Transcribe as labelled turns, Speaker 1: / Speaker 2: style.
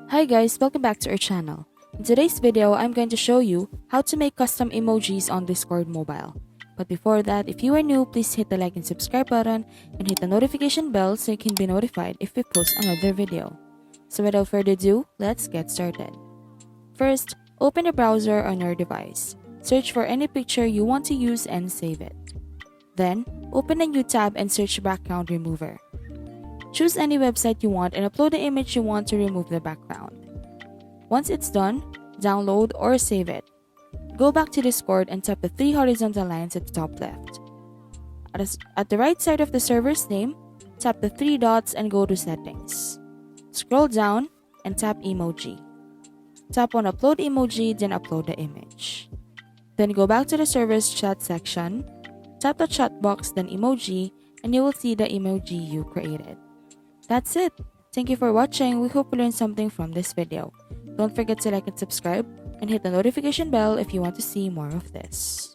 Speaker 1: Hi guys, welcome back to our channel. In today's video, I'm going to show you how to make custom emojis on Discord mobile. But before that, if you are new, please hit the like and subscribe button and hit the notification bell so you can be notified if we post another video. So without further ado, let's get started. First, open a browser on your device. Search for any picture you want to use and save it. Then, open a new tab and search background remover. Choose any website you want and upload the image you want to remove the background. Once it's done, download or save it. Go back to Discord and tap the three horizontal lines at the top left. At the right side of the server's name, tap the three dots and go to Settings. Scroll down and tap Emoji. Tap on Upload Emoji, then upload the image. Then go back to the server's chat section, tap the chat box, then Emoji, and you will see the emoji you created. That's it. Thank you for watching. We hope you learned something from this video. Don't forget to like and subscribe and hit the notification bell if you want to see more of this.